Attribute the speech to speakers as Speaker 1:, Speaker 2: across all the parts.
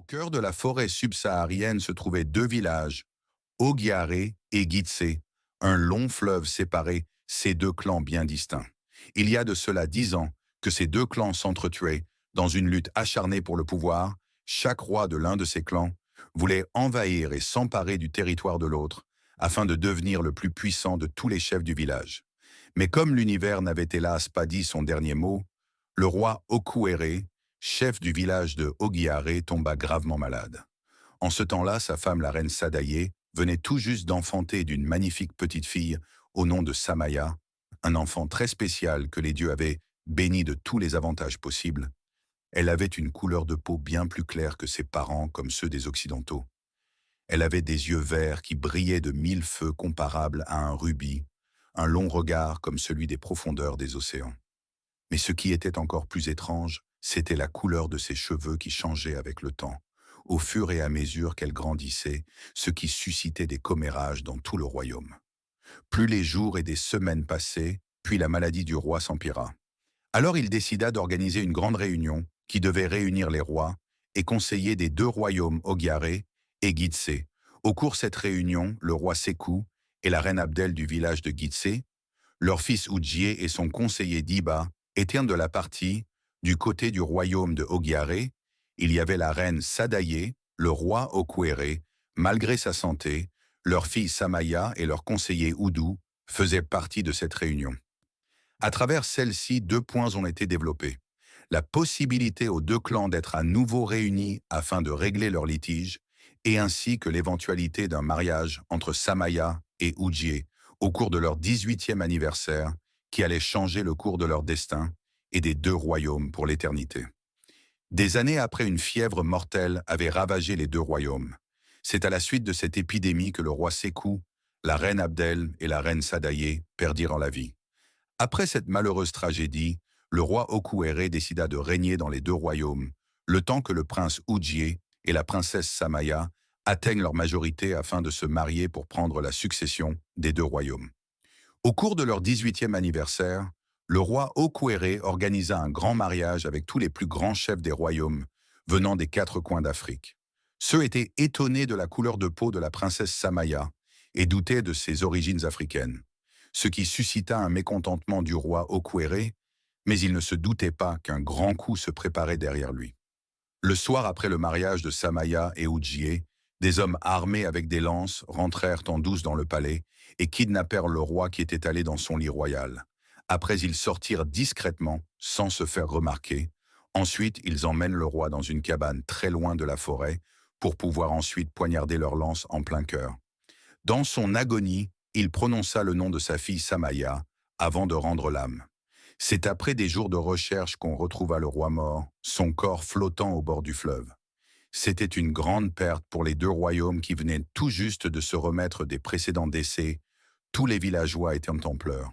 Speaker 1: cœur de la forêt subsaharienne se trouvaient deux villages, Ogiaré et Gitsé. Un long fleuve séparait ces deux clans bien distincts. Il y a de cela 10 ans que ces deux clans s'entretuaient dans une lutte acharnée pour le pouvoir. Chaque roi de l'un de ces clans voulait envahir et s'emparer du territoire de l'autre afin de devenir le plus puissant de tous les chefs du village. Mais comme l'univers n'avait hélas pas dit son dernier mot, le roi Okuere, chef du village de Ogiaré, tomba gravement malade. En ce temps-là, sa femme, la reine Sadaye, venait tout juste d'enfanter d'une magnifique petite fille au nom de Samaya, un enfant très spécial que les dieux avaient béni de tous les avantages possibles. Elle avait une couleur de peau bien plus claire que ses parents, comme ceux des Occidentaux. Elle avait des yeux verts qui brillaient de 1000 feux comparables à un rubis, un long regard comme celui des profondeurs des océans. Mais ce qui était encore plus étrange, c'était la couleur de ses cheveux qui changeait avec le temps, au fur et à mesure qu'elle grandissait, ce qui suscitait des commérages dans tout le royaume. Plus les jours et des semaines passaient, puis la maladie du roi s'empira. Alors il décida d'organiser une grande réunion qui devait réunir les rois et conseiller des deux royaumes Ogiaré et Gitsé. Au cours de cette réunion, le roi Sékou et la reine Abdel du village de Gitsé, leur fils Oudjié et son conseiller Diba étaient de la partie. Du côté du royaume de Ogiaré, il y avait la reine Sadaye, le roi Okuere. Malgré sa santé, leur fille Samaya et leur conseiller Oudou faisaient partie de cette réunion. À travers celle-ci, deux points ont été développés. La possibilité aux deux clans d'être à nouveau réunis afin de régler leurs litiges, et ainsi que l'éventualité d'un mariage entre Samaya et Oudjié au cours de leur 18e anniversaire, qui allait changer le cours de leur destin et des deux royaumes pour l'éternité. Des années après, une fièvre mortelle avait ravagé les deux royaumes. C'est à la suite de cette épidémie que le roi Sékou, la reine Abdel et la reine Sadaye perdirent la vie. Après cette malheureuse tragédie, le roi Okuere décida de régner dans les deux royaumes, le temps que le prince Oudjié et la princesse Samaya atteignent leur majorité afin de se marier pour prendre la succession des deux royaumes. Au cours de leur 18e anniversaire, le roi Okuere organisa un grand mariage avec tous les plus grands chefs des royaumes venant des 4 coins d'Afrique. Ceux étaient étonnés de la couleur de peau de la princesse Samaya et doutaient de ses origines africaines, ce qui suscita un mécontentement du roi Okuere, mais il ne se doutait pas qu'un grand coup se préparait derrière lui. Le soir après le mariage de Samaya et Oudjié, des hommes armés avec des lances rentrèrent en douce dans le palais et kidnappèrent le roi qui était allé dans son lit royal. Après, ils sortirent discrètement, sans se faire remarquer. Ensuite, ils emmènent le roi dans une cabane très loin de la forêt pour pouvoir ensuite poignarder leur lance en plein cœur. Dans son agonie, il prononça le nom de sa fille Samaya avant de rendre l'âme. C'est après des jours de recherche qu'on retrouva le roi mort, son corps flottant au bord du fleuve. C'était une grande perte pour les deux royaumes qui venaient tout juste de se remettre des précédents décès. Tous les villageois étaient en pleurs.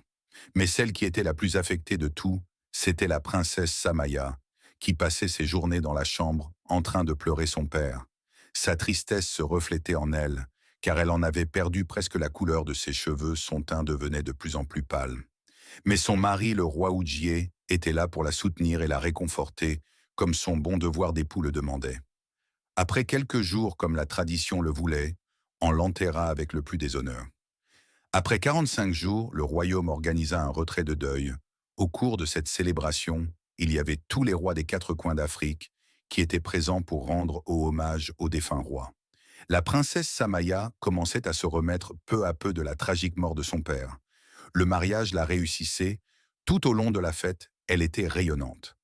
Speaker 1: Mais celle qui était la plus affectée de tout, c'était la princesse Samaya, qui passait ses journées dans la chambre en train de pleurer son père. Sa tristesse se reflétait en elle, car elle en avait perdu presque la couleur de ses cheveux, son teint devenait de plus en plus pâle. Mais son mari, le roi Oudjié, était là pour la soutenir et la réconforter, comme son bon devoir d'époux le demandait. Après quelques jours, comme la tradition le voulait, on l'enterra avec le plus des honneurs. Après 45 jours, le royaume organisa un retrait de deuil. Au cours de cette célébration, il y avait tous les rois des 4 coins d'Afrique qui étaient présents pour rendre hommage au défunt roi. La princesse Samaya commençait à se remettre peu à peu de la tragique mort de son père. Le mariage la réussissait. Tout au long de la fête, elle était rayonnante.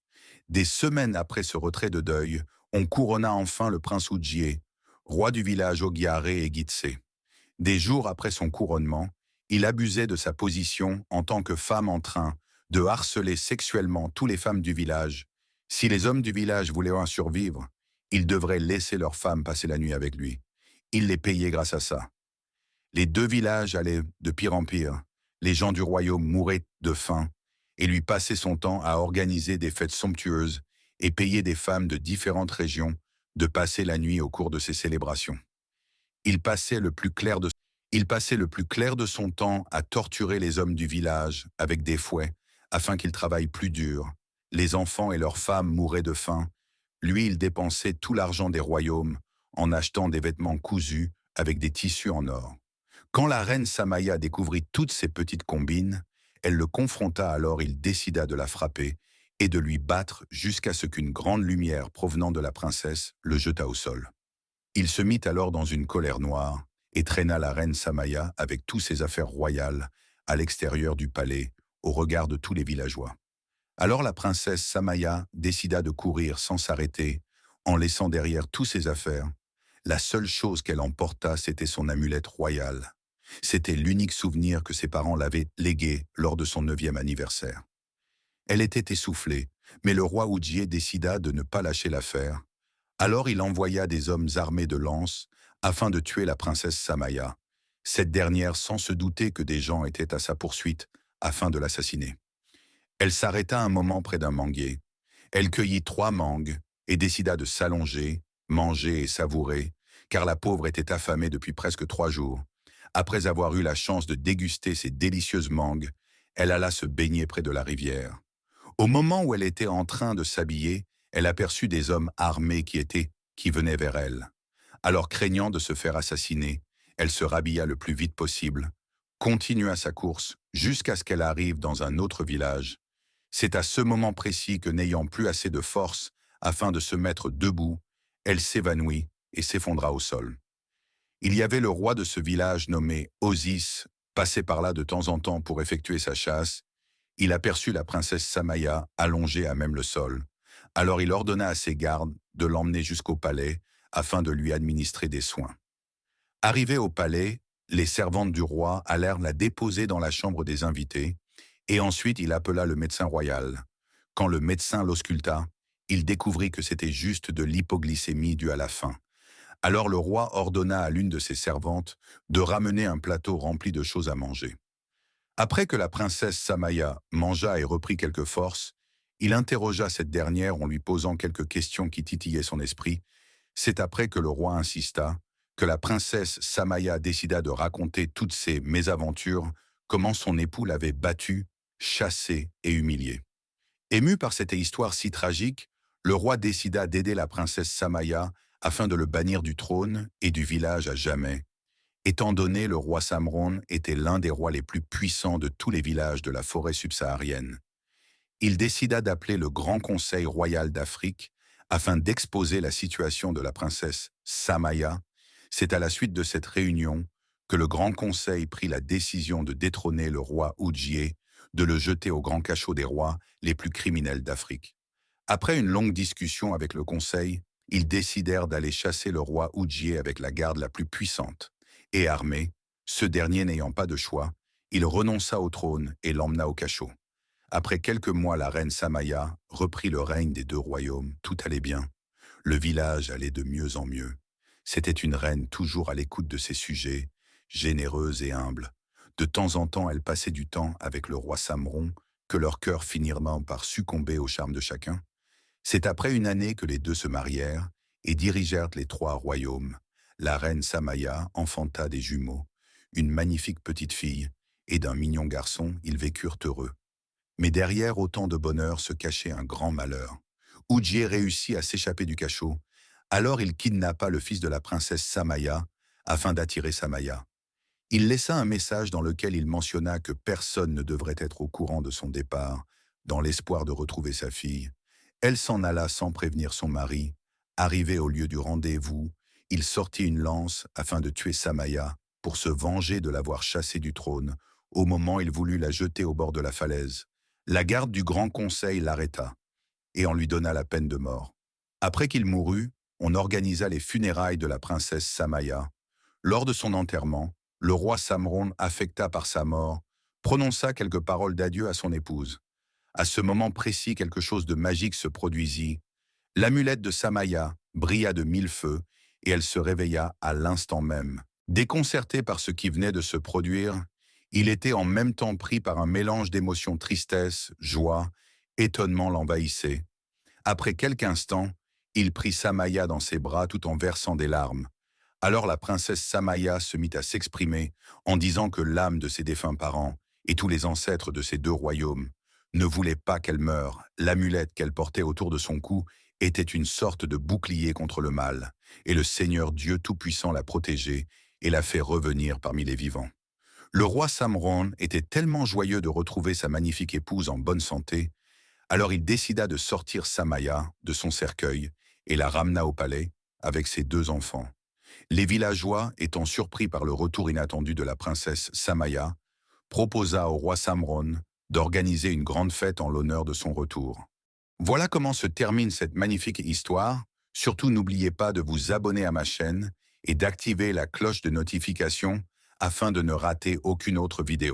Speaker 1: Des semaines après ce retrait de deuil, on couronna enfin le prince Oudjié, roi du village Ogiaré et Gitsé. Des jours après son couronnement, il abusait de sa position en tant que femme en train de harceler sexuellement toutes les femmes du village. Si les hommes du village voulaient en survivre, ils devraient laisser leurs femmes passer la nuit avec lui. Il les payait grâce à ça. Les deux villages allaient de pire en pire. Les gens du royaume mouraient de faim et lui passaient son temps à organiser des fêtes somptueuses et payer des femmes de différentes régions de passer la nuit au cours de ces célébrations. Il passait le plus clair de, il passait le plus clair de son temps à torturer les hommes du village avec des fouets afin qu'ils travaillent plus dur. Les enfants et leurs femmes mouraient de faim, Lui, il dépensait tout l'argent des royaumes en achetant des vêtements cousus avec des tissus en or. Quand la reine Samaya découvrit toutes ces petites combines, elle le confronta, alors il décida de la frapper et de lui battre jusqu'à ce qu'une grande lumière provenant de la princesse le jetât au sol. Il se mit alors dans une colère noire et traîna la reine Samaya avec tous ses affaires royales à l'extérieur du palais, au regard de tous les villageois. Alors la princesse Samaya décida de courir sans s'arrêter, en laissant derrière tous ses affaires. La seule chose qu'elle emporta, c'était son amulette royale. C'était l'unique souvenir que ses parents l'avaient légué lors de son 9e anniversaire. Elle était essoufflée, mais le roi Oudjié décida de ne pas lâcher l'affaire. Alors il envoya des hommes armés de lances afin de tuer la princesse Samaya, cette dernière sans se douter que des gens étaient à sa poursuite afin de l'assassiner. Elle s'arrêta un moment près d'un manguier. Elle cueillit 3 mangues et décida de s'allonger, manger et savourer, car la pauvre était affamée depuis presque 3 jours. Après avoir eu la chance de déguster ces délicieuses mangues, elle alla se baigner près de la rivière. Au moment où elle était en train de s'habiller, elle aperçut des hommes armés qui venaient vers elle. Alors, craignant de se faire assassiner, elle se rhabilla le plus vite possible, continua sa course jusqu'à ce qu'elle arrive dans un autre village. C'est à ce moment précis que, n'ayant plus assez de force afin de se mettre debout, elle s'évanouit et s'effondra au sol. Il y avait le roi de ce village nommé Osis, passé par là de temps en temps pour effectuer sa chasse. Il aperçut la princesse Samaya allongée à même le sol. Alors il ordonna à ses gardes de l'emmener jusqu'au palais afin de lui administrer des soins. Arrivée au palais, les servantes du roi allèrent la déposer dans la chambre des invités, et ensuite il appela le médecin royal. Quand le médecin l'ausculta, il découvrit que c'était juste de l'hypoglycémie due à la faim. Alors le roi ordonna à l'une de ses servantes de ramener un plateau rempli de choses à manger. Après que la princesse Samaya mangea et reprit quelques forces, il interrogea cette dernière en lui posant quelques questions qui titillaient son esprit. C'est après que le roi insista, que la princesse Samaya décida de raconter toutes ses mésaventures, comment son époux l'avait battue, chassée et humiliée. Ému par cette histoire si tragique, le roi décida d'aider la princesse Samaya afin de le bannir du trône et du village à jamais, étant donné le roi Samron était l'un des rois les plus puissants de tous les villages de la forêt subsaharienne. Il décida d'appeler le Grand Conseil royal d'Afrique afin d'exposer la situation de la princesse Samaya. C'est à la suite de cette réunion que le Grand Conseil prit la décision de détrôner le roi Oudjié, de le jeter au grand cachot des rois les plus criminels d'Afrique. Après une longue discussion avec le Conseil, ils décidèrent d'aller chasser le roi Oudjié avec la garde la plus puissante. Et armé, ce dernier n'ayant pas de choix, il renonça au trône et l'emmena au cachot. Après quelques mois, la reine Samaya reprit le règne des 2 royaumes, tout allait bien. Le village allait de mieux en mieux. C'était une reine toujours à l'écoute de ses sujets, généreuse et humble. De temps en temps, elle passait du temps avec le roi Samron, que leurs cœurs finirent par succomber au charme de chacun. C'est après une année que les 2 se marièrent et dirigèrent les 3 royaumes. La reine Samaya enfanta des jumeaux, une magnifique petite fille, et d'un mignon garçon, ils vécurent heureux. Mais derrière autant de bonheur se cachait un grand malheur. Oudjié réussit à s'échapper du cachot. Alors il kidnappa le fils de la princesse Samaya afin d'attirer Samaya. Il laissa un message dans lequel il mentionna que personne ne devrait être au courant de son départ, dans l'espoir de retrouver sa fille. Elle s'en alla sans prévenir son mari. Arrivé au lieu du rendez-vous, il sortit une lance afin de tuer Samaya pour se venger de l'avoir chassée du trône. Au moment, il voulut la jeter au bord de la falaise. La garde du Grand Conseil l'arrêta et en lui donna la peine de mort. Après qu'il mourut, on organisa les funérailles de la princesse Samaya. Lors de son enterrement, le roi Samron, affecta par sa mort, prononça quelques paroles d'adieu à son épouse. À ce moment précis, quelque chose de magique se produisit. L'amulette de Samaya brilla de 1000 feux et elle se réveilla à l'instant même. Déconcerté par ce qui venait de se produire, il était en même temps pris par un mélange d'émotions, tristesse, joie, étonnement l'envahissait. Après quelques instants, il prit Samaya dans ses bras tout en versant des larmes. Alors la princesse Samaya se mit à s'exprimer en disant que l'âme de ses défunts parents et tous les ancêtres de ces 2 royaumes ne voulaient pas qu'elle meure. L'amulette qu'elle portait autour de son cou était une sorte de bouclier contre le mal, et le Seigneur Dieu Tout-Puissant l'a protégée et l'a fait revenir parmi les vivants. Le roi Samron était tellement joyeux de retrouver sa magnifique épouse en bonne santé, alors il décida de sortir Samaya de son cercueil et la ramena au palais avec ses 2 enfants. Les villageois, étant surpris par le retour inattendu de la princesse Samaya, proposa au roi Samron d'organiser une grande fête en l'honneur de son retour. Voilà comment se termine cette magnifique histoire. Surtout n'oubliez pas de vous abonner à ma chaîne et d'activer la cloche de notification afin de ne rater aucune autre vidéo.